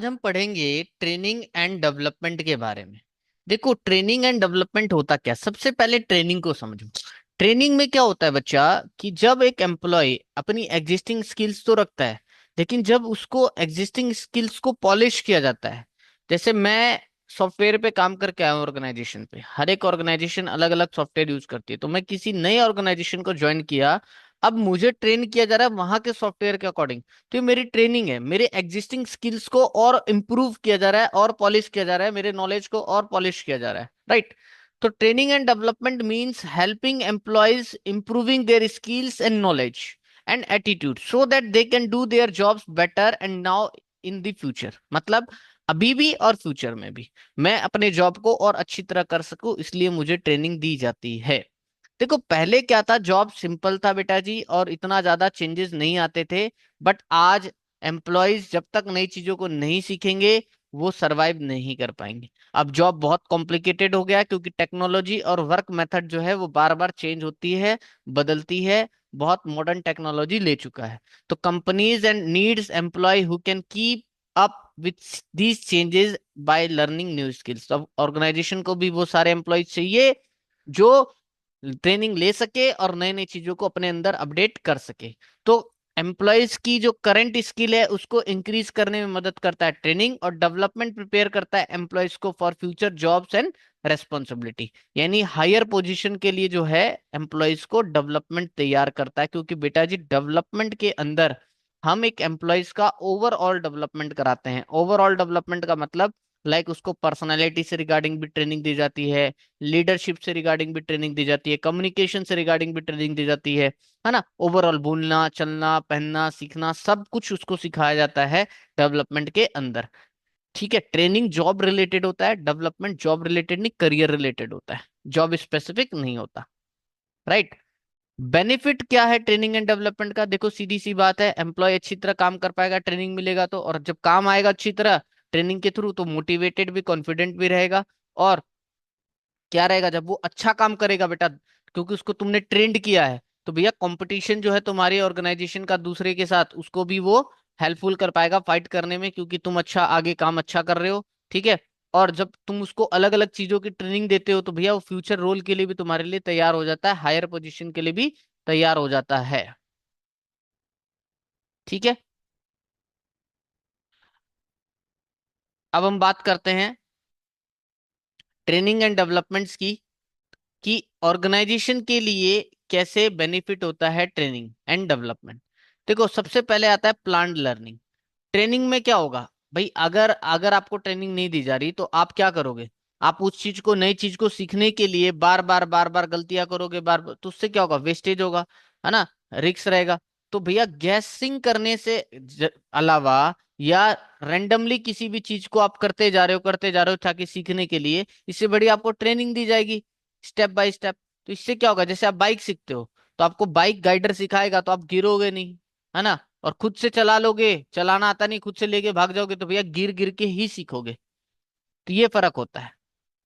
हम पढ़ेंगे training and development के बारे में। देखो, ट्रेनिंग एंड डेवलपमेंट होता क्या। सबसे पहले ट्रेनिंग को समझो। ट्रेनिंग में क्या होता है बच्चा, कि जब एक एम्प्लॉय अपनी एग्जिस्टिंग स्किल्स तो रखता है, लेकिन जब उसको एग्जिस्टिंग स्किल्स को पॉलिश किया जाता है। जैसे मैं सॉफ्टवेयर पे काम करके आया हूँ ऑर्गेनाइजेशन पे, हर एक ऑर्गेनाइजेशन अलग अलग सॉफ्टवेयर यूज करती है, तो मैं किसी नए ऑर्गेनाइजेशन को ज्वाइन किया। अब मुझे ट्रेन किया जा रहा है वहां के सॉफ्टवेयर के अकॉर्डिंग। तो ये मेरी ट्रेनिंग है, मेरे एग्जिस्टिंग स्किल्स को और इम्प्रूव किया जा रहा है और पॉलिश किया जा रहा है, मेरे नॉलेज को और पॉलिश किया जा रहा है, राइट। तो training and development means helping employees improving their skills and knowledge and attitude so that they can do their jobs better and now in the future. मतलब अभी भी और फ्यूचर में भी मैं अपने जॉब को और अच्छी तरह कर सकूं, इसलिए मुझे ट्रेनिंग दी जाती है। देखो, पहले क्या था, जॉब सिंपल था बेटा जी, और इतना ज्यादा चेंजेस नहीं आते थे। बट आज एम्प्लॉयज जब तक नई चीजों को नहीं सीखेंगे, वो सरवाइव नहीं कर पाएंगे। अब जॉब बहुत कॉम्प्लिकेटेड हो गया है, क्योंकि टेक्नोलॉजी और वर्क मेथड जो है वो बार बार चेंज होती है, बदलती है। बहुत मॉडर्न टेक्नोलॉजी ले चुका है। तो companies and needs employ who can keep up with these changes by learning new skills. अब ऑर्गेनाइजेशन को भी वो सारे एम्प्लॉय चाहिए जो ट्रेनिंग ले सके और नई नई चीजों को अपने अंदर अपडेट कर सके। तो एम्प्लॉयज की जो करंट स्किल है उसको इंक्रीज करने में मदद करता है ट्रेनिंग, और डेवलपमेंट प्रिपेयर करता है एम्प्लॉयज को for future jobs and responsibility. यानी हायर पोजीशन के लिए जो है एम्प्लॉयज को डेवलपमेंट तैयार करता है, क्योंकि बेटा जी डेवलपमेंट के अंदर हम एक एम्प्लॉयज का ओवरऑल डेवलपमेंट कराते हैं। ओवरऑल डेवलपमेंट का मतलब लाइक उसको पर्सनालिटी से रिगार्डिंग भी ट्रेनिंग दी जाती है, लीडरशिप से रिगार्डिंग भी ट्रेनिंग दी जाती है, कम्युनिकेशन से रिगार्डिंग भी ट्रेनिंग दी जाती है ना। ओवरऑल बोलना चलना पहनना सीखना सब कुछ उसको सिखाया जाता है डेवलपमेंट के अंदर। ठीक है, ट्रेनिंग जॉब रिलेटेड होता है, डेवलपमेंट जॉब रिलेटेड नहीं, करियर रिलेटेड होता है, जॉब स्पेसिफिक नहीं होता, राइट। बेनिफिट क्या है ट्रेनिंग एंड डेवलपमेंट का। देखो, सीधी सी बात है, एम्प्लॉय अच्छी तरह काम कर पाएगा ट्रेनिंग मिलेगा तो, और जब काम आएगा अच्छी तरह ट्रेनिंग के थ्रू, तो मोटिवेटेड भी कॉन्फिडेंट भी रहेगा। और क्या रहेगा, जब वो अच्छा काम करेगा बेटा, क्योंकि उसको तुमने ट्रेंड किया है, तो भैया कंपटीशन जो है तुम्हारी ऑर्गेनाइजेशन का दूसरे के साथ, उसको भी वो हेल्पफुल कर पाएगा फाइट करने में, क्योंकि तुम अच्छा आगे काम अच्छा कर रहे हो। ठीक है। और जब तुम उसको अलग अलग चीजों की ट्रेनिंग देते हो, तो भैया वो फ्यूचर रोल के लिए भी तुम्हारे लिए तैयार हो जाता है, हायर पोजीशन के लिए भी तैयार हो जाता है। ठीक है। अब हम बात करते हैं ट्रेनिंग एंड डेवलपमेंट्स की, कि ऑर्गेनाइजेशन के लिए कैसे बेनिफिट होता है ट्रेनिंग एंड डेवलपमेंट। देखो, सबसे पहले आता है प्लान्ड लर्निंग। ट्रेनिंग में क्या होगा भाई, अगर अगर आपको ट्रेनिंग नहीं दी जा रही तो आप क्या करोगे। आप उस चीज को, नई चीज को सीखने के लिए बार बार गलतियां करोगे, तो उससे क्या होगा, वेस्टेज होगा, है ना, रिक्स रहेगा। तो भैया गैसिंग करने से अलावा, या रेंडमली किसी भी चीज को आप करते जा रहे हो ताकि सीखने के लिए, इससे बड़ी आपको ट्रेनिंग दी जाएगी स्टेप बाय स्टेप। तो इससे क्या होगा, जैसे आप बाइक सीखते हो, तो आपको बाइक गाइडर सिखाएगा तो आप गिरोगे नहीं, है ना। और खुद से चला लोगे, चलाना आता नहीं, खुद से लेके भाग जाओगे, तो भैया गिर गिर के ही सीखोगे। तो ये फर्क होता है।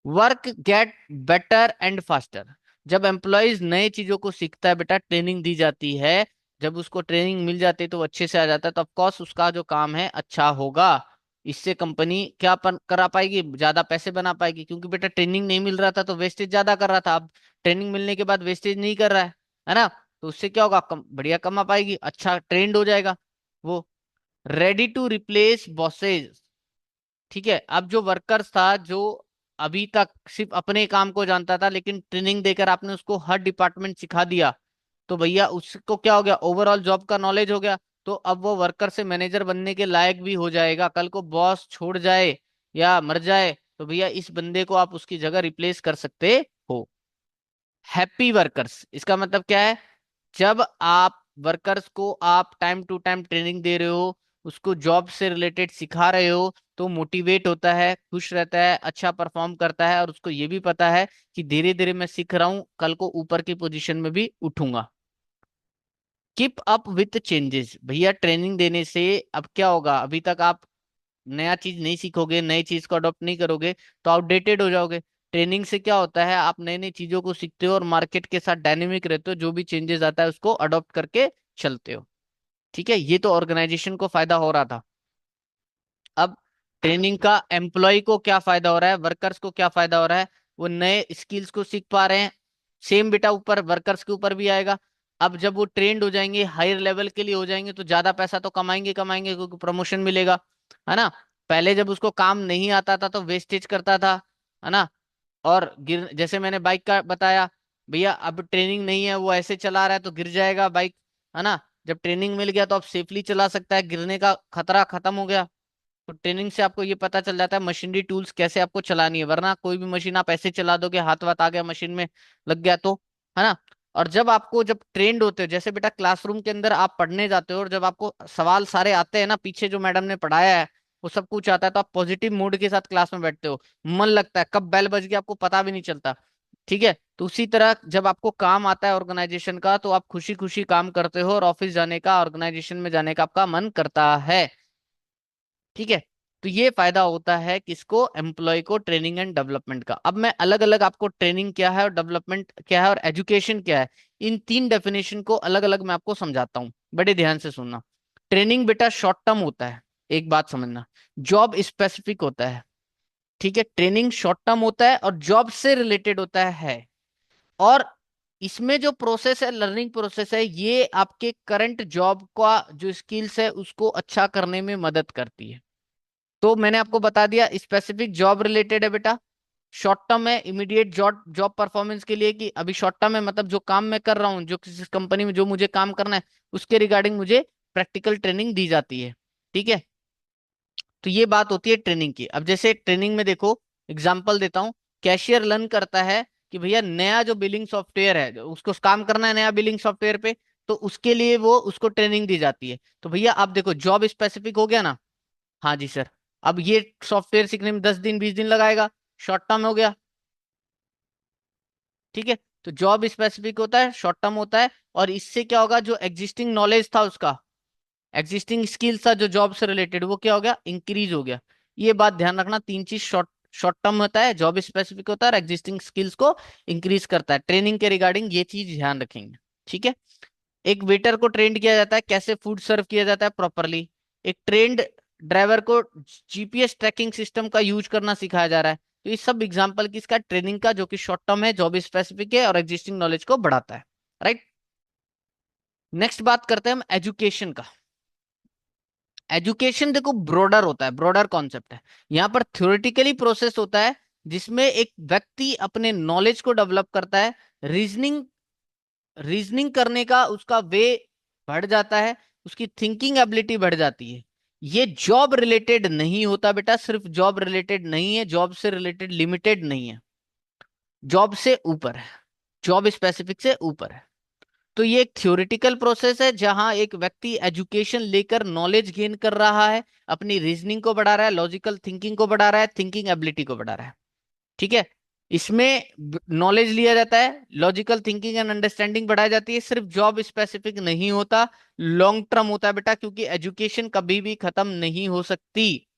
Work get better and faster. जब एम्प्लॉयज नए चीजों को सीखता है बेटा, ट्रेनिंग दी जाती है, जब उसको ट्रेनिंग मिल जाती है तो वो अच्छे से आ जाता है, तो ऑफकोर्स उसका जो काम है अच्छा होगा। इससे कंपनी क्या करा पाएगी, ज्यादा पैसे बना पाएगी, क्योंकि बेटा ट्रेनिंग नहीं मिल रहा था तो वेस्टेज ज्यादा कर रहा था, अब ट्रेनिंग मिलने के बाद वेस्टेज नहीं कर रहा है ना। तो उससे क्या होगा, बढ़िया कमा पाएगी, अच्छा ट्रेंड हो जाएगा वो। Ready to replace bosses. ठीक है, अब जो वर्कर्स था, जो अभी तक सिर्फ अपने काम को जानता था, लेकिन ट्रेनिंग देकर आपने उसको हर डिपार्टमेंट सिखा दिया, तो भैया उसको क्या हो गया, ओवरऑल जॉब का नॉलेज हो गया। तो अब वो वर्कर से मैनेजर बनने के लायक भी हो जाएगा। कल को बॉस छोड़ जाए या मर जाए, तो भैया इस बंदे को आप उसकी जगह रिप्लेस कर सकते हो। हैप्पी वर्कर्स, इसका मतलब क्या है, जब आप वर्कर्स को आप टाइम टू टाइम ट्रेनिंग दे रहे हो, उसको जॉब से रिलेटेड सिखा रहे हो, तो मोटिवेट होता है, खुश रहता है, अच्छा परफॉर्म करता है, और उसको ये भी पता है कि धीरे धीरे मैं सीख रहा हूँ, कल को ऊपर की पोजीशन में भी उठूंगा। Keep up with changes. भैया ट्रेनिंग देने से अब क्या होगा, अभी तक आप नया चीज नहीं सीखोगे, नई चीज को अडॉप्ट नहीं करोगे, तो आउटडेटेड हो जाओगे। ट्रेनिंग से क्या होता है, आप नई नई चीजों को सीखते हो और मार्केट के साथ डायनेमिक रहते हो, जो भी चेंजेस आता है उसको अडॉप्ट करके चलते हो। ठीक है, ये तो ऑर्गेनाइजेशन को फायदा हो रहा था। अब ट्रेनिंग का एम्प्लॉय को क्या फायदा हो रहा है, वर्कर्स को क्या फायदा हो रहा है, वो नए स्किल्स को सीख पा रहे हैं। सेम बेटा ऊपर वर्कर्स के ऊपर भी आएगा। अब जब वो ट्रेंड हो जाएंगे, हायर लेवल के लिए हो जाएंगे, तो ज्यादा पैसा तो कमाएंगे कमाएंगे, क्योंकि प्रमोशन मिलेगा, है ना। पहले जब उसको काम नहीं आता था तो वेस्टेज करता था, है ना। और गिर, जैसे मैंने बाइक का बताया, भैया अब ट्रेनिंग नहीं है, वो ऐसे चला रहा है तो गिर जाएगा बाइक, है ना। जब ट्रेनिंग मिल गया तो आप सेफली चला सकता है, गिरने का खतरा खत्म हो गया। तो ट्रेनिंग से आपको ये पता चल जाता है मशीनरी टूल्स कैसे आपको चलानी है, वरना कोई भी मशीन आप ऐसे चला दोगे, हाथ वाथ आ गया मशीन में, लग गया तो, है ना। और जब आपको जब ट्रेंड होते हो, जैसे बेटा क्लासरूम के अंदर आप पढ़ने जाते हो और जब आपको सवाल सारे आते हैं ना, पीछे जो मैडम ने पढ़ाया है वो सब कुछ आता है, तो आप पॉजिटिव मूड के साथ क्लास में बैठते हो, मन लगता है, कब बेल बज गया आपको पता भी नहीं चलता। ठीक है, तो उसी तरह जब आपको काम आता है ऑर्गेनाइजेशन का, तो आप खुशी खुशी काम करते हो और ऑफिस जाने का, ऑर्गेनाइजेशन में जाने का आपका मन करता है। ठीक है, तो ये फायदा होता है किसको, एम्प्लॉय को, ट्रेनिंग एंड डेवलपमेंट का। अब मैं अलग अलग आपको ट्रेनिंग क्या है और डेवलपमेंट क्या है और एजुकेशन क्या है, इन तीन डेफिनेशन को अलग अलग मैं आपको समझाता हूँ, बड़े ध्यान से सुनना। ट्रेनिंग बेटा शॉर्ट टर्म होता है, एक बात समझना, जॉब स्पेसिफिक होता है। ठीक है, ट्रेनिंग शॉर्ट टर्म होता है और जॉब से रिलेटेड होता है। और इसमें जो प्रोसेस है, लर्निंग प्रोसेस है, ये आपके करंट जॉब का जो स्किल्स है उसको अच्छा करने में मदद करती है। तो मैंने आपको बता दिया, स्पेसिफिक जॉब रिलेटेड है बेटा, शॉर्ट टर्म है इमीडिएट जॉब जॉब परफॉर्मेंस के लिए, कि अभी शॉर्ट टर्म है मतलब जो काम मैं कर रहा हूँ, जो किसी कंपनी में जो मुझे काम करना है उसके रिगार्डिंग मुझे प्रैक्टिकल ट्रेनिंग दी जाती है। ठीक है, तो ये बात होती है ट्रेनिंग की। अब जैसे ट्रेनिंग में देखो, एग्जांपल देता हूँ, कैशियर लर्न करता है कि भैया नया जो बिलिंग सॉफ्टवेयर है, जो उसको काम करना है नया बिलिंग सॉफ्टवेयर पे, तो उसके लिए वो उसको ट्रेनिंग दी जाती है। तो भैया आप देखो, जॉब स्पेसिफिक हो गया ना। हाँ जी सर। अब ये सॉफ्टवेयर सीखने में 10 दिन 20 दिन लगाएगा, शॉर्ट टर्म हो गया। ठीक है, तो जॉब स्पेसिफिक होता है, शॉर्ट टर्म होता है, और इससे क्या होगा, जो एग्जिस्टिंग नॉलेज था उसका, एग्जिस्टिंग स्किल्स था जो जॉब से रिलेटेड, वो क्या हो गया, इंक्रीज हो गया। ये बात ध्यान रखना, तीन चीज, शॉर्ट शॉर्ट टर्म होता है, जॉब स्पेसिफिक होता है, और एग्जिस्टिंग स्किल्स को इंक्रीज करता है। ट्रेनिंग के रिगार्डिंग ये चीज ध्यान रखेंगे। ठीक है, एक वेटर को ट्रेंड किया जाता है कैसे फूड सर्व किया जाता है प्रॉपरली। एक ट्रेंड ड्राइवर को जीपीएस ट्रैकिंग सिस्टम का यूज करना सिखाया जा रहा है। तो ये सब एग्जांपल किसका, ट्रेनिंग का, जो कि शॉर्ट टर्म है, जॉब स्पेसिफिक है और एग्जिस्टिंग नॉलेज को बढ़ाता है। राइट, नेक्स्ट बात करते हैं हम एजुकेशन का। एजुकेशन देखो ब्रॉडर होता है, ब्रॉडर कॉन्सेप्ट है। यहाँ पर थ्योरेटिकली प्रोसेस होता है जिसमें एक व्यक्ति अपने नॉलेज को डेवलप करता है, रीजनिंग रीजनिंग करने का उसका वे बढ़ जाता है, उसकी थिंकिंग एबिलिटी बढ़ जाती है। ये जॉब रिलेटेड नहीं होता बेटा, सिर्फ जॉब रिलेटेड नहीं है, जॉब से रिलेटेड लिमिटेड नहीं है, जॉब से ऊपर है, जॉब स्पेसिफिक से ऊपर है। तो ये एक थ्योरेटिकल प्रोसेस है जहां एक व्यक्ति एजुकेशन लेकर नॉलेज गेन कर रहा है, अपनी रीजनिंग को बढ़ा रहा है, लॉजिकल थिंकिंग को बढ़ा रहा है, थिंकिंग एबिलिटी को बढ़ा रहा है। ठीक है, इसमें नॉलेज लिया जाता है, लॉजिकल थिंकिंग एंड अंडरस्टैंडिंग बढ़ाई जाती है, सिर्फ जॉब स्पेसिफिक नहीं होता, लॉन्ग टर्म होता है बेटा, क्योंकि एजुकेशन कभी भी खत्म नहीं हो सकती,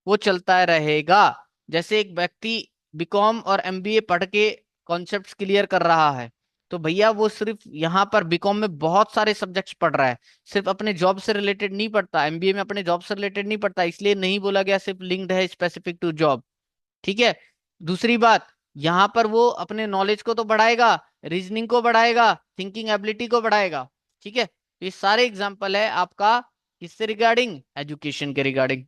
वो चलता रहेगा। जैसे एक व्यक्ति बीकॉम और एमबीए पढ़ के कॉन्सेप्ट्स क्लियर कर रहा है, तो भैया वो सिर्फ यहाँ पर बीकॉम में बहुत सारे सब्जेक्ट्स पढ़ रहा है, सिर्फ अपने जॉब से रिलेटेड नहीं पढ़ता, एमबीए में अपने जॉब से रिलेटेड नहीं पढ़ता, इसलिए नहीं बोला गया सिर्फ लिंक्ड है स्पेसिफिक टू जॉब। ठीक है, दूसरी बात, यहां पर वो अपने नॉलेज को तो बढ़ाएगा, रीजनिंग को बढ़ाएगा, थिंकिंग एबिलिटी को बढ़ाएगा। ठीक है, ये सारे एग्जांपल है आपका किससे रिगार्डिंग, एजुकेशन के रिगार्डिंग।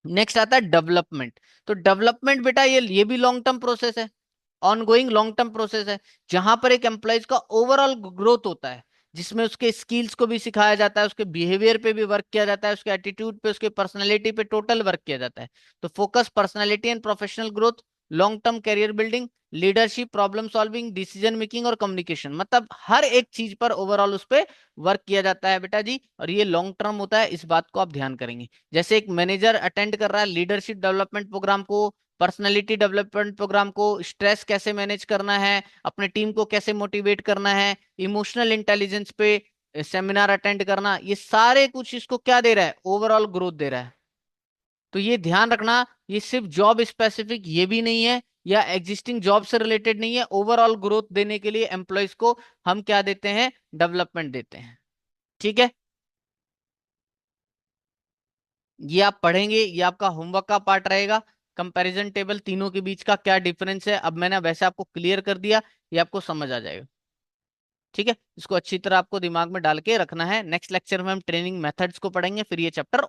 नेक्स्ट आता है डेवलपमेंट। तो डेवलपमेंट बेटा ये भी लॉन्ग टर्म प्रोसेस है, ऑनगोइंग लॉन्ग टर्म प्रोसेस है, जहां पर एक एम्प्लॉयज का ओवरऑल ग्रोथ होता है, जिसमें उसके स्किल्स को भी सिखाया जाता है, उसके बिहेवियर पे भी वर्क किया जाता है, उसके एटीट्यूड पे, उसके पर्सनैलिटी पे टोटल वर्क किया जाता है। तो focus personality and professional growth, long term career building, leadership, problem solving, decision making और कम्युनिकेशन, मतलब हर एक चीज पर ओवरऑल उस पर वर्क किया जाता है बेटा जी, और ये लॉन्ग टर्म होता है, इस बात को आप ध्यान करेंगे। जैसे एक मैनेजर अटेंड कर रहा है लीडरशिप डेवलपमेंट प्रोग्राम को, पर्सनालिटी डेवलपमेंट प्रोग्राम को, स्ट्रेस कैसे मैनेज करना है, अपने टीम को कैसे मोटिवेट करना है, इमोशनल इंटेलिजेंस पे सेमिनार अटेंड करना, ये सारे कुछ इसको क्या दे रहा है, ओवरऑल ग्रोथ दे रहा है। तो ये ध्यान रखना, ये सिर्फ जॉब स्पेसिफिक ये भी नहीं है, या एग्जिस्टिंग जॉब से रिलेटेड नहीं है, ओवरऑल ग्रोथ देने के लिए एम्प्लॉयज को हम क्या देते हैं, डेवलपमेंट देते हैं। ठीक है, ये आप पढ़ेंगे, ये आपका होमवर्क का पार्ट रहेगा। कंपैरिजन टेबल, तीनों के बीच का क्या डिफरेंस है, अब मैंने वैसे आपको क्लियर कर दिया, ये आपको समझ आ जाएगा। ठीक है, इसको अच्छी तरह आपको दिमाग में डाल के रखना है। नेक्स्ट लेक्चर में हम ट्रेनिंग मेथड्स को पढ़ेंगे, फिर ये चैप्टर